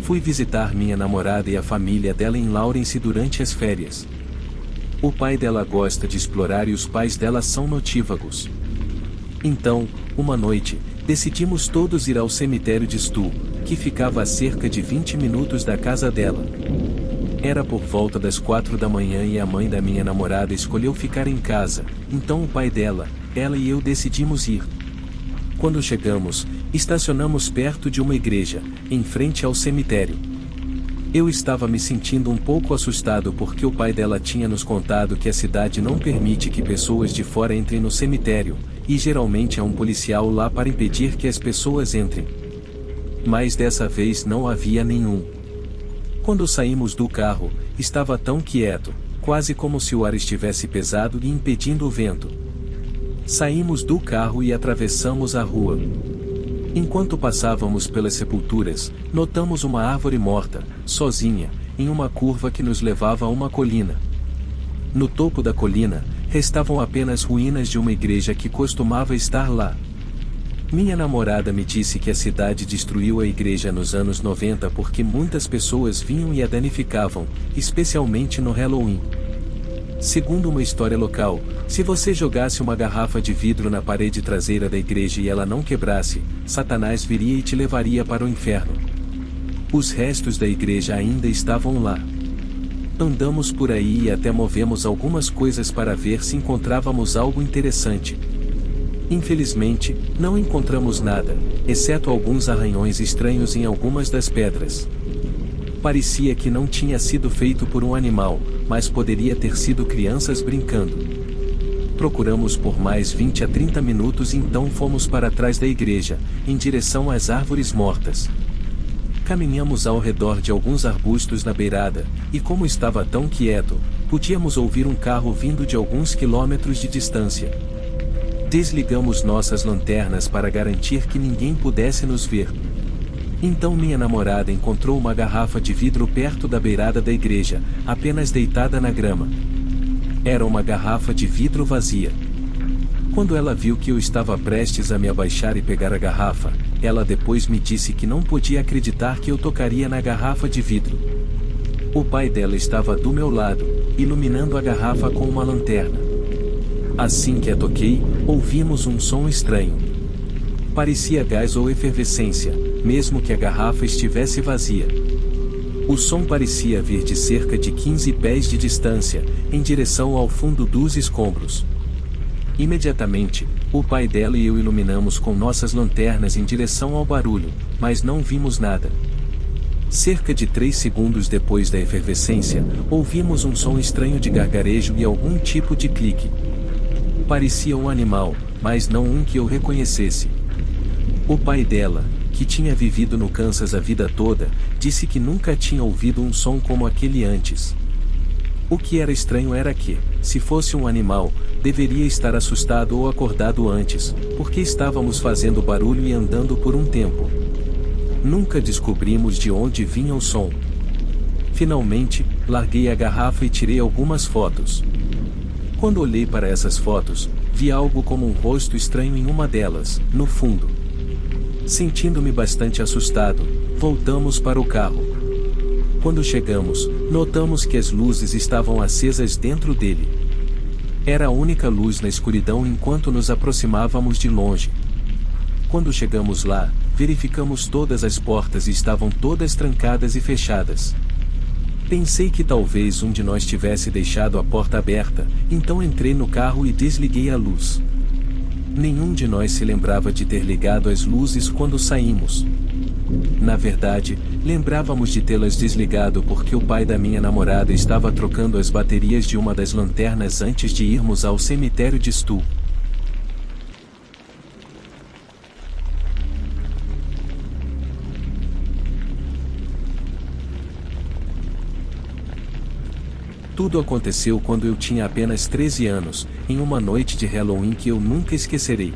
Fui visitar minha namorada e a família dela em Lawrence durante as férias. O pai dela gosta de explorar e os pais dela são notívagos. Então, uma noite, decidimos todos ir ao cemitério de Stu, que ficava a cerca de 20 minutos da casa dela. Era por volta das 4 da manhã e a mãe da minha namorada escolheu ficar em casa, então o pai dela, ela e eu decidimos ir. Quando chegamos, estacionamos perto de uma igreja, em frente ao cemitério. Eu estava me sentindo um pouco assustado porque o pai dela tinha nos contado que a cidade não permite que pessoas de fora entrem no cemitério, e geralmente há um policial lá para impedir que as pessoas entrem. Mas dessa vez não havia nenhum. Quando saímos do carro, estava tão quieto, quase como se o ar estivesse pesado e impedindo o vento. Saímos do carro e atravessamos a rua. Enquanto passávamos pelas sepulturas, notamos uma árvore morta, sozinha, em uma curva que nos levava a uma colina. No topo da colina, restavam apenas ruínas de uma igreja que costumava estar lá. Minha namorada me disse que a cidade destruiu a igreja nos anos 90 porque muitas pessoas vinham e a danificavam, especialmente no Halloween. Segundo uma história local, se você jogasse uma garrafa de vidro na parede traseira da igreja e ela não quebrasse, Satanás viria e te levaria para o inferno. Os restos da igreja ainda estavam lá. Andamos por aí e até movemos algumas coisas para ver se encontrávamos algo interessante. Infelizmente, não encontramos nada, exceto alguns arranhões estranhos em algumas das pedras. Parecia que não tinha sido feito por um animal, mas poderia ter sido crianças brincando. Procuramos por mais 20 a 30 minutos e então fomos para trás da igreja, em direção às árvores mortas. Caminhamos ao redor de alguns arbustos na beirada, e como estava tão quieto, podíamos ouvir um carro vindo de alguns quilômetros de distância. Desligamos nossas lanternas para garantir que ninguém pudesse nos ver. Então minha namorada encontrou uma garrafa de vidro perto da beirada da igreja, apenas deitada na grama. Era uma garrafa de vidro vazia. Quando ela viu que eu estava prestes a me abaixar e pegar a garrafa, ela depois me disse que não podia acreditar que eu tocaria na garrafa de vidro. O pai dela estava do meu lado, iluminando a garrafa com uma lanterna. Assim que a toquei, ouvimos um som estranho. Parecia gás ou efervescência, mesmo que a garrafa estivesse vazia. O som parecia vir de cerca de 15 pés de distância, em direção ao fundo dos escombros. Imediatamente, o pai dela e eu iluminamos com nossas lanternas em direção ao barulho, mas não vimos nada. Cerca de 3 segundos depois da efervescência, ouvimos um som estranho de gargarejo e algum tipo de clique. Parecia um animal, mas não um que eu reconhecesse. O pai dela, que tinha vivido no Kansas a vida toda, disse que nunca tinha ouvido um som como aquele antes. O que era estranho era que, se fosse um animal, deveria estar assustado ou acordado antes, porque estávamos fazendo barulho e andando por um tempo. Nunca descobrimos de onde vinha o som. Finalmente, larguei a garrafa e tirei algumas fotos. Quando olhei para essas fotos, vi algo como um rosto estranho em uma delas, no fundo. Sentindo-me bastante assustado, voltamos para o carro. Quando chegamos, notamos que as luzes estavam acesas dentro dele. Era a única luz na escuridão enquanto nos aproximávamos de longe. Quando chegamos lá, verificamos todas as portas e estavam todas trancadas e fechadas. Pensei que talvez um de nós tivesse deixado a porta aberta, então entrei no carro e desliguei a luz. Nenhum de nós se lembrava de ter ligado as luzes quando saímos. Na verdade, lembrávamos de tê-las desligado porque o pai da minha namorada estava trocando as baterias de uma das lanternas antes de irmos ao cemitério de Stu. Tudo aconteceu quando eu tinha apenas 13 anos, em uma noite de Halloween que eu nunca esquecerei.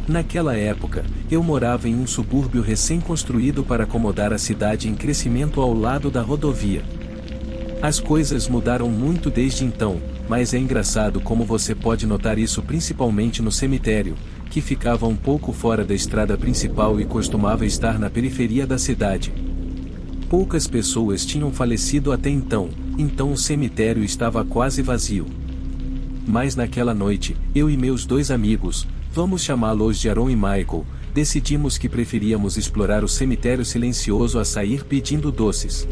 Naquela época, eu morava em um subúrbio recém-construído para acomodar a cidade em crescimento ao lado da rodovia. As coisas mudaram muito desde então, mas é engraçado como você pode notar isso principalmente no cemitério, que ficava um pouco fora da estrada principal e costumava estar na periferia da cidade. Poucas pessoas tinham falecido até então, então o cemitério estava quase vazio. Mas naquela noite, eu e meus dois amigos, vamos chamá-los de Aaron e Michael, decidimos que preferíamos explorar o cemitério silencioso a sair pedindo doces.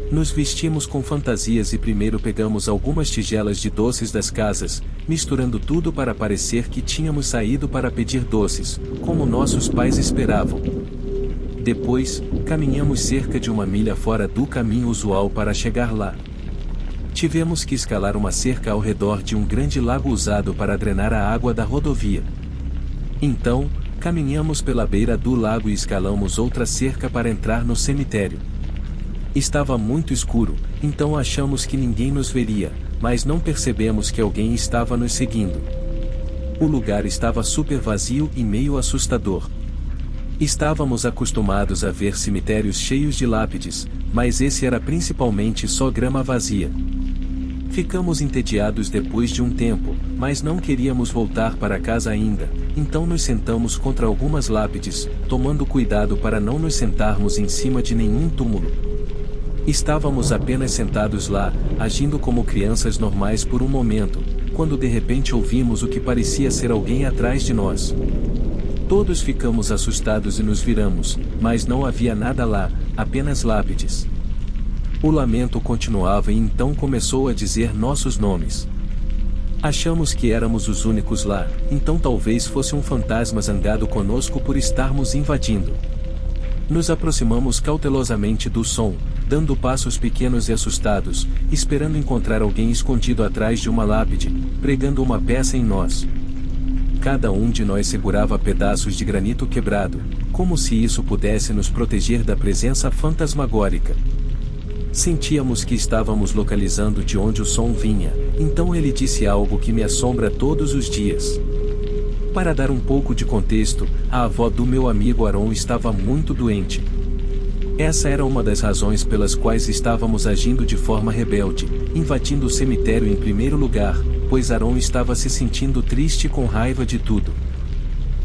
Nos vestimos com fantasias e primeiro pegamos algumas tigelas de doces das casas, misturando tudo para parecer que tínhamos saído para pedir doces, como nossos pais esperavam. Depois, caminhamos cerca de 1 milha fora do caminho usual para chegar lá. Tivemos que escalar uma cerca ao redor de um grande lago usado para drenar a água da rodovia. Então, caminhamos pela beira do lago e escalamos outra cerca para entrar no cemitério. Estava muito escuro, então achamos que ninguém nos veria, mas não percebemos que alguém estava nos seguindo. O lugar estava super vazio e meio assustador. Estávamos acostumados a ver cemitérios cheios de lápides, mas esse era principalmente só grama vazia. Ficamos entediados depois de um tempo, mas não queríamos voltar para casa ainda, então nos sentamos contra algumas lápides, tomando cuidado para não nos sentarmos em cima de nenhum túmulo. Estávamos apenas sentados lá, agindo como crianças normais por um momento, quando de repente ouvimos o que parecia ser alguém atrás de nós. Todos ficamos assustados e nos viramos, mas não havia nada lá, apenas lápides. O lamento continuava e então começou a dizer nossos nomes. Achamos que éramos os únicos lá, então talvez fosse um fantasma zangado conosco por estarmos invadindo. Nos aproximamos cautelosamente do som, dando passos pequenos e assustados, esperando encontrar alguém escondido atrás de uma lápide, pregando uma peça em nós. Cada um de nós segurava pedaços de granito quebrado, como se isso pudesse nos proteger da presença fantasmagórica. Sentíamos que estávamos localizando de onde o som vinha, então ele disse algo que me assombra todos os dias. Para dar um pouco de contexto, a avó do meu amigo Aaron estava muito doente. Essa era uma das razões pelas quais estávamos agindo de forma rebelde, invadindo o cemitério em primeiro lugar, pois Aaron estava se sentindo triste com raiva de tudo.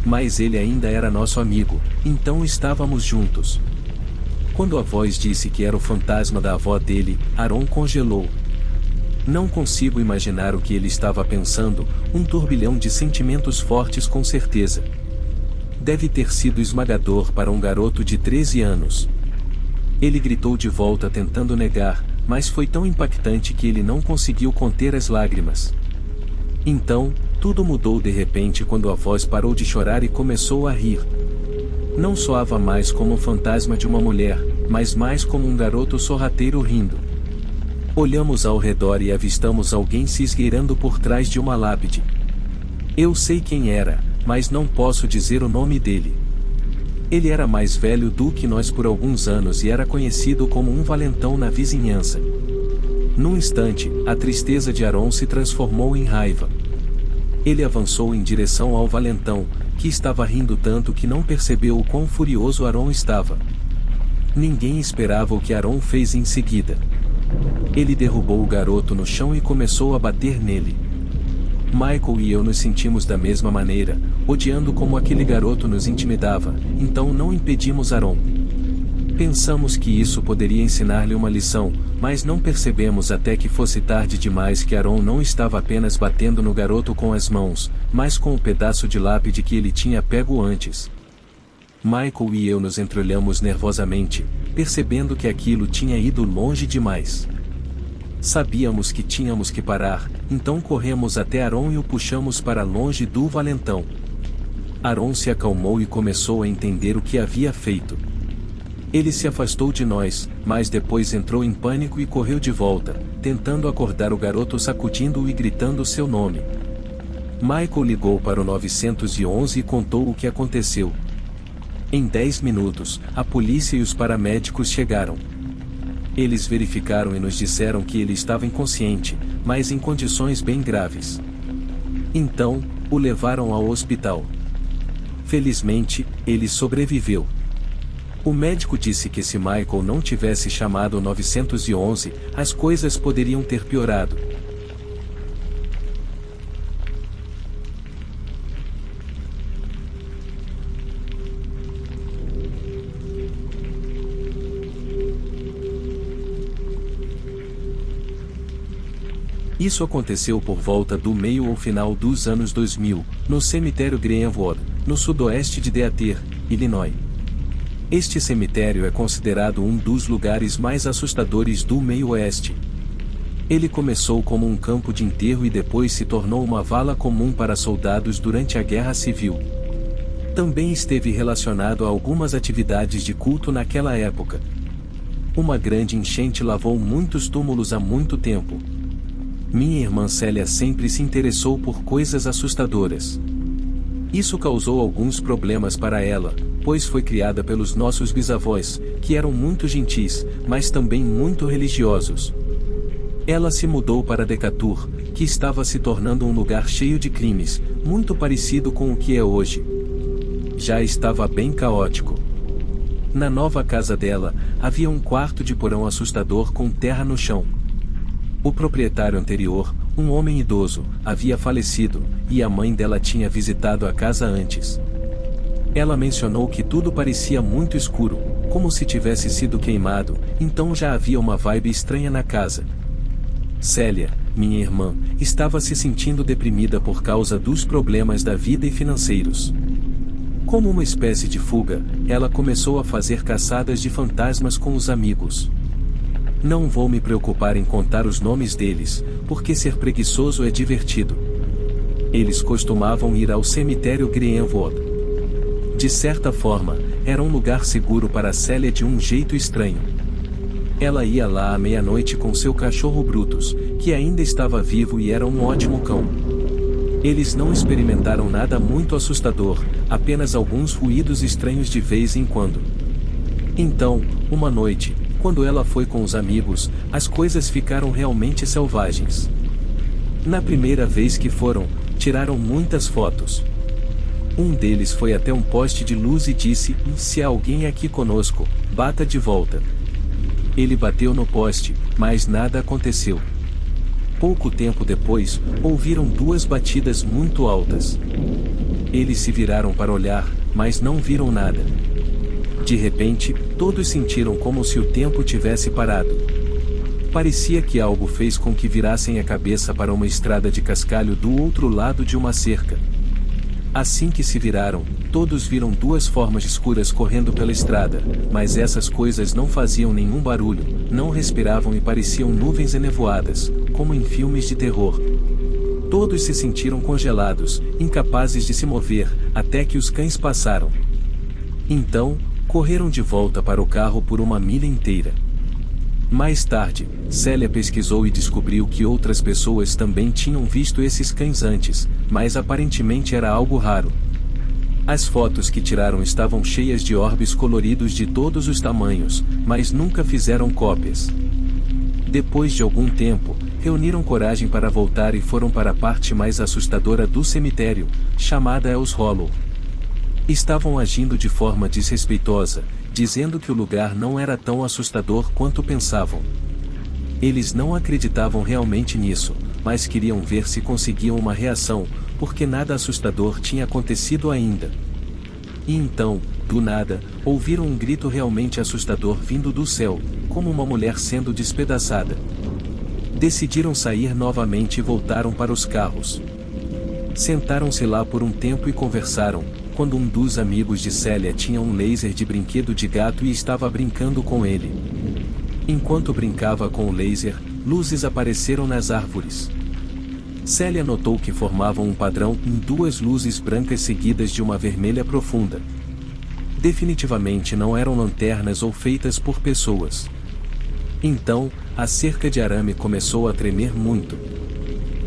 Mas ele ainda era nosso amigo, então estávamos juntos. Quando a voz disse que era o fantasma da avó dele, Aaron congelou. Não consigo imaginar o que ele estava pensando, um turbilhão de sentimentos fortes com certeza. Deve ter sido esmagador para um garoto de 13 anos. Ele gritou de volta tentando negar, mas foi tão impactante que ele não conseguiu conter as lágrimas. Então, tudo mudou de repente quando a voz parou de chorar e começou a rir. Não soava mais como o fantasma de uma mulher, mas mais como um garoto sorrateiro rindo. Olhamos ao redor e avistamos alguém se esgueirando por trás de uma lápide. Eu sei quem era, mas não posso dizer o nome dele. Ele era mais velho do que nós por alguns anos e era conhecido como um valentão na vizinhança. Num instante, a tristeza de Aaron se transformou em raiva. Ele avançou em direção ao valentão, que estava rindo tanto que não percebeu o quão furioso Aaron estava. Ninguém esperava o que Aaron fez em seguida. Ele derrubou o garoto no chão e começou a bater nele. Michael e eu nos sentimos da mesma maneira, odiando como aquele garoto nos intimidava, então não impedimos Aaron. Pensamos que isso poderia ensinar-lhe uma lição, mas não percebemos até que fosse tarde demais que Aaron não estava apenas batendo no garoto com as mãos, mas com o pedaço de lápide que ele tinha pego antes. Michael e eu nos entreolhamos nervosamente, percebendo que aquilo tinha ido longe demais. Sabíamos que tínhamos que parar, então corremos até Aaron e o puxamos para longe do valentão. Aaron se acalmou e começou a entender o que havia feito. Ele se afastou de nós, mas depois entrou em pânico e correu de volta, tentando acordar o garoto sacudindo-o e gritando seu nome. Michael ligou para o 911 e contou o que aconteceu. Em 10 minutos, a polícia e os paramédicos chegaram. Eles verificaram e nos disseram que ele estava inconsciente, mas em condições bem graves. Então, o levaram ao hospital. Felizmente, ele sobreviveu. O médico disse que se Michael não tivesse chamado o 911, as coisas poderiam ter piorado. Isso aconteceu por volta do meio ou final dos anos 2000, no cemitério Greenwood, no sudoeste de Decatur, Illinois. Este cemitério é considerado um dos lugares mais assustadores do meio-oeste. Ele começou como um campo de enterro e depois se tornou uma vala comum para soldados durante a Guerra Civil. Também esteve relacionado a algumas atividades de culto naquela época. Uma grande enchente lavou muitos túmulos há muito tempo. Minha irmã Célia sempre se interessou por coisas assustadoras. Isso causou alguns problemas para ela, pois foi criada pelos nossos bisavós, que eram muito gentis, mas também muito religiosos. Ela se mudou para Decatur, que estava se tornando um lugar cheio de crimes, muito parecido com o que é hoje. Já estava bem caótico. Na nova casa dela, havia um quarto de porão assustador com terra no chão. O proprietário anterior, um homem idoso, havia falecido, e a mãe dela tinha visitado a casa antes. Ela mencionou que tudo parecia muito escuro, como se tivesse sido queimado, então já havia uma vibe estranha na casa. Célia, minha irmã, estava se sentindo deprimida por causa dos problemas da vida e financeiros. Como uma espécie de fuga, ela começou a fazer caçadas de fantasmas com os amigos. Não vou me preocupar em contar os nomes deles, porque ser preguiçoso é divertido. Eles costumavam ir ao cemitério Greenwood. De certa forma, era um lugar seguro para Célia de um jeito estranho. Ela ia lá à meia-noite com seu cachorro Brutus, que ainda estava vivo e era um ótimo cão. Eles não experimentaram nada muito assustador, apenas alguns ruídos estranhos de vez em quando. Então, uma noite, quando ela foi com os amigos, as coisas ficaram realmente selvagens. Na primeira vez que foram, tiraram muitas fotos. Um deles foi até um poste de luz e disse: "Se há alguém aqui conosco, bata de volta." Ele bateu no poste, mas nada aconteceu. Pouco tempo depois, ouviram duas batidas muito altas. Eles se viraram para olhar, mas não viram nada. De repente, todos sentiram como se o tempo tivesse parado. Parecia que algo fez com que virassem a cabeça para uma estrada de cascalho do outro lado de uma cerca. Assim que se viraram, todos viram duas formas escuras correndo pela estrada, mas essas coisas não faziam nenhum barulho, não respiravam e pareciam nuvens enevoadas, como em filmes de terror. Todos se sentiram congelados, incapazes de se mover, até que os cães passaram. Então, correram de volta para o carro por uma milha inteira. Mais tarde, Célia pesquisou e descobriu que outras pessoas também tinham visto esses cães antes, mas aparentemente era algo raro. As fotos que tiraram estavam cheias de orbes coloridos de todos os tamanhos, mas nunca fizeram cópias. Depois de algum tempo, reuniram coragem para voltar e foram para a parte mais assustadora do cemitério, chamada Ells Hollow. Estavam agindo de forma desrespeitosa, dizendo que o lugar não era tão assustador quanto pensavam. Eles não acreditavam realmente nisso, mas queriam ver se conseguiam uma reação, porque nada assustador tinha acontecido ainda. E então, do nada, ouviram um grito realmente assustador vindo do céu, como uma mulher sendo despedaçada. Decidiram sair novamente e voltaram para os carros. Sentaram-se lá por um tempo e conversaram, quando um dos amigos de Célia tinha um laser de brinquedo de gato e estava brincando com ele. Enquanto brincava com o laser, luzes apareceram nas árvores. Célia notou que formavam um padrão em duas luzes brancas seguidas de uma vermelha profunda. Definitivamente não eram lanternas ou feitas por pessoas. Então, a cerca de arame começou a tremer muito.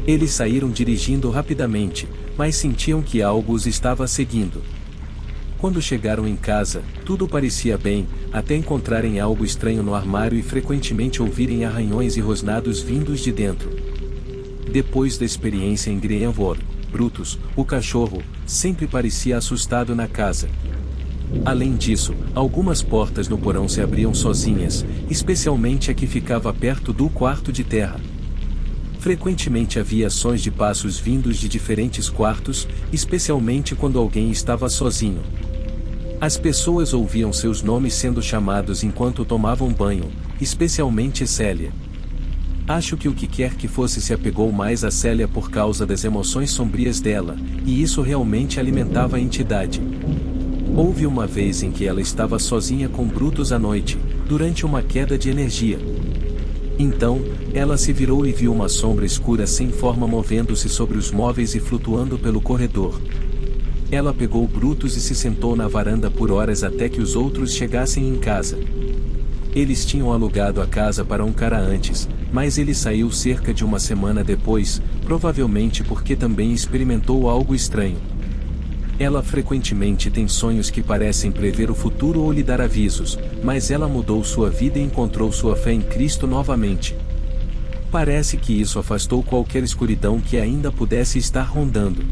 Eles saíram dirigindo rapidamente, mas sentiam que algo os estava seguindo. Quando chegaram em casa, tudo parecia bem, até encontrarem algo estranho no armário e frequentemente ouvirem arranhões e rosnados vindos de dentro. Depois da experiência em Greenwood, Brutus, o cachorro, sempre parecia assustado na casa. Além disso, algumas portas no porão se abriam sozinhas, especialmente a que ficava perto do quarto de terra. Frequentemente havia sons de passos vindos de diferentes quartos, especialmente quando alguém estava sozinho. As pessoas ouviam seus nomes sendo chamados enquanto tomavam banho, especialmente Célia. Acho que o que quer que fosse se apegou mais a Célia por causa das emoções sombrias dela, e isso realmente alimentava a entidade. Houve uma vez em que ela estava sozinha com Brutus à noite, durante uma queda de energia. Então, ela se virou e viu uma sombra escura sem forma movendo-se sobre os móveis e flutuando pelo corredor. Ela pegou Brutus e se sentou na varanda por horas até que os outros chegassem em casa. Eles tinham alugado a casa para um cara antes, mas ele saiu cerca de uma semana depois, provavelmente porque também experimentou algo estranho. Ela frequentemente tem sonhos que parecem prever o futuro ou lhe dar avisos, mas ela mudou sua vida e encontrou sua fé em Cristo novamente. Parece que isso afastou qualquer escuridão que ainda pudesse estar rondando.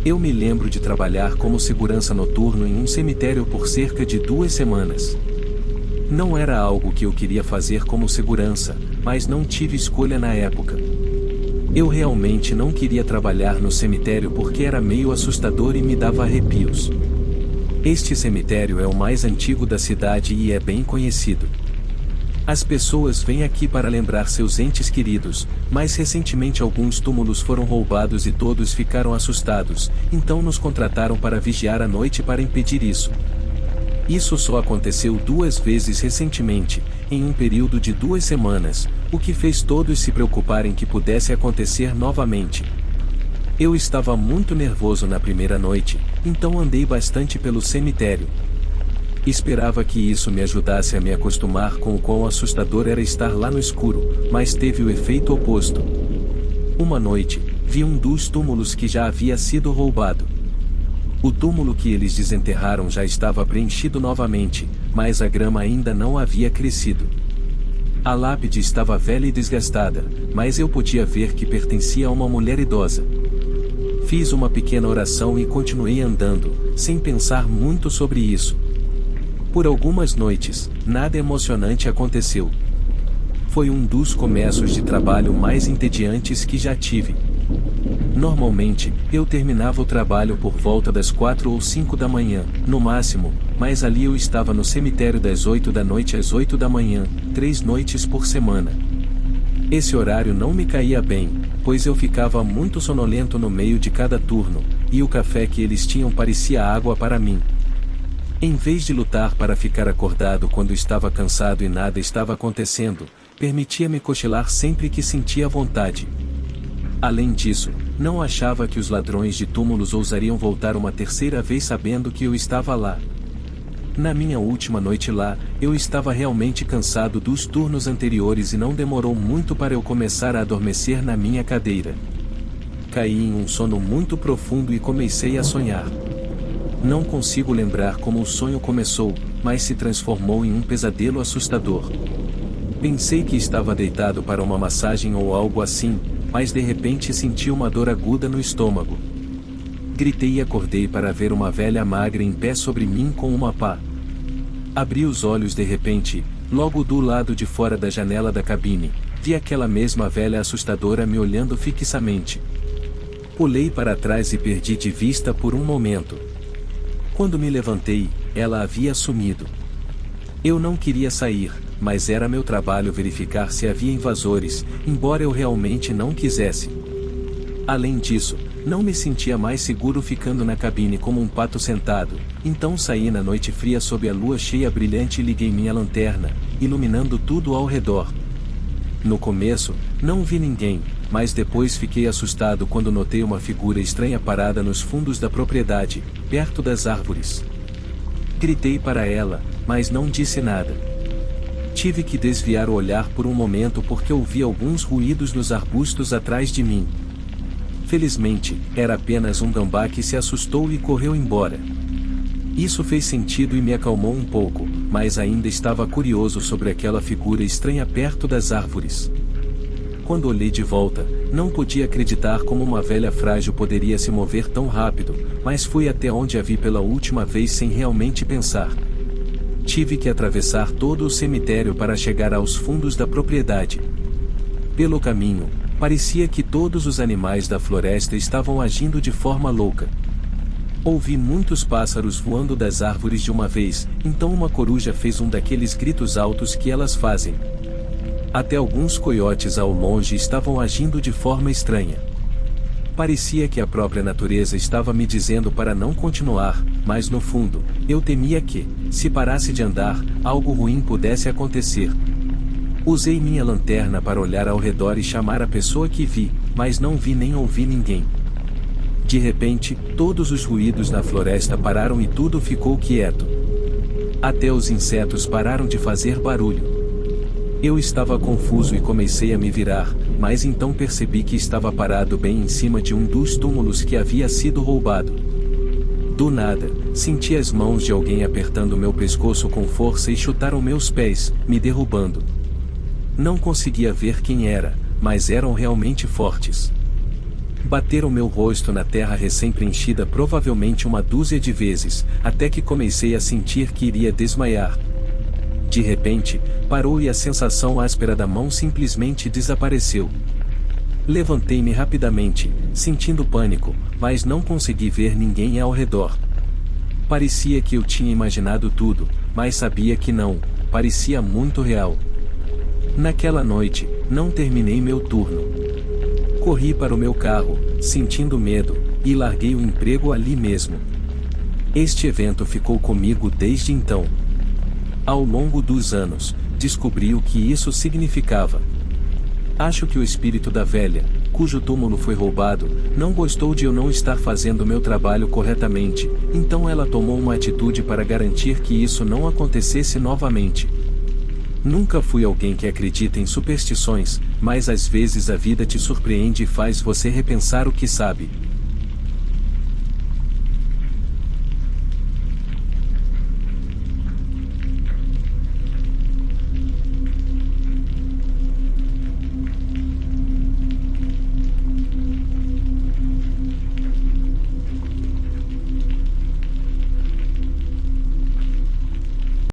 Eu me lembro de trabalhar como segurança noturno em um cemitério por cerca de 2 semanas. Não era algo que eu queria fazer como segurança, mas não tive escolha na época. Eu realmente não queria trabalhar no cemitério porque era meio assustador e me dava arrepios. Este cemitério é o mais antigo da cidade e é bem conhecido. As pessoas vêm aqui para lembrar seus entes queridos, mas recentemente alguns túmulos foram roubados e todos ficaram assustados, então nos contrataram para vigiar à noite para impedir isso. Isso só aconteceu 2 vezes recentemente, em um período de 2 semanas, o que fez todos se preocuparem que pudesse acontecer novamente. Eu estava muito nervoso na primeira noite, então andei bastante pelo cemitério. Esperava que isso me ajudasse a me acostumar com o quão assustador era estar lá no escuro, mas teve o efeito oposto. Uma noite, vi um dos túmulos que já havia sido roubado. O túmulo que eles desenterraram já estava preenchido novamente, mas a grama ainda não havia crescido. A lápide estava velha e desgastada, mas eu podia ver que pertencia a uma mulher idosa. Fiz uma pequena oração e continuei andando, sem pensar muito sobre isso. Por algumas noites, nada emocionante aconteceu. Foi um dos começos de trabalho mais entediantes que já tive. Normalmente, eu terminava o trabalho por volta das 4 ou 5 da manhã, no máximo, mas ali eu estava no cemitério das 8 da noite às 8 da manhã, 3 noites por semana. Esse horário não me caía bem, pois eu ficava muito sonolento no meio de cada turno, e o café que eles tinham parecia água para mim. Em vez de lutar para ficar acordado quando estava cansado e nada estava acontecendo, permitia-me cochilar sempre que sentia vontade. Além disso, não achava que os ladrões de túmulos ousariam voltar uma terceira vez sabendo que eu estava lá. Na minha última noite lá, eu estava realmente cansado dos turnos anteriores e não demorou muito para eu começar a adormecer na minha cadeira. Caí em um sono muito profundo e comecei a sonhar. Não consigo lembrar como o sonho começou, mas se transformou em um pesadelo assustador. Pensei que estava deitado para uma massagem ou algo assim, mas de repente senti uma dor aguda no estômago. Gritei e acordei para ver uma velha magra em pé sobre mim com uma pá. Abri os olhos de repente, logo do lado de fora da janela da cabine, vi aquela mesma velha assustadora me olhando fixamente. Pulei para trás e perdi de vista por um momento. Quando me levantei, ela havia sumido. Eu não queria sair, mas era meu trabalho verificar se havia invasores, embora eu realmente não quisesse. Além disso, não me sentia mais seguro ficando na cabine como um pato sentado, então saí na noite fria sob a lua cheia brilhante e liguei minha lanterna, iluminando tudo ao redor. No começo, não vi ninguém, mas depois fiquei assustado quando notei uma figura estranha parada nos fundos da propriedade, perto das árvores. Gritei para ela, mas não disse nada. Tive que desviar o olhar por um momento porque ouvi alguns ruídos nos arbustos atrás de mim. Felizmente, era apenas um gambá que se assustou e correu embora. Isso fez sentido e me acalmou um pouco, mas ainda estava curioso sobre aquela figura estranha perto das árvores. Quando olhei de volta, não podia acreditar como uma velha frágil poderia se mover tão rápido, mas fui até onde a vi pela última vez sem realmente pensar. Tive que atravessar todo o cemitério para chegar aos fundos da propriedade. Pelo caminho, parecia que todos os animais da floresta estavam agindo de forma louca. Ouvi muitos pássaros voando das árvores de uma vez, então uma coruja fez um daqueles gritos altos que elas fazem. Até alguns coiotes ao longe estavam agindo de forma estranha. Parecia que a própria natureza estava me dizendo para não continuar, mas no fundo, eu temia que, se parasse de andar, algo ruim pudesse acontecer. Usei minha lanterna para olhar ao redor e chamar a pessoa que vi, mas não vi nem ouvi ninguém. De repente, todos os ruídos na floresta pararam e tudo ficou quieto. Até os insetos pararam de fazer barulho. Eu estava confuso e comecei a me virar, mas então percebi que estava parado bem em cima de um dos túmulos que havia sido roubado. Do nada, senti as mãos de alguém apertando meu pescoço com força e chutaram meus pés, me derrubando. Não conseguia ver quem era, mas eram realmente fortes. Bateram meu rosto na terra recém-preenchida provavelmente uma dúzia de vezes, até que comecei a sentir que iria desmaiar. De repente, parou e a sensação áspera da mão simplesmente desapareceu. Levantei-me rapidamente, sentindo pânico, mas não consegui ver ninguém ao redor. Parecia que eu tinha imaginado tudo, mas sabia que não, parecia muito real. Naquela noite, não terminei meu turno. Corri para o meu carro, sentindo medo, e larguei o emprego ali mesmo. Este evento ficou comigo desde então. Ao longo dos anos, descobri o que isso significava. Acho que o espírito da velha, cujo túmulo foi roubado, não gostou de eu não estar fazendo meu trabalho corretamente, então ela tomou uma atitude para garantir que isso não acontecesse novamente. Nunca fui alguém que acredita em superstições, mas às vezes a vida te surpreende e faz você repensar o que sabe.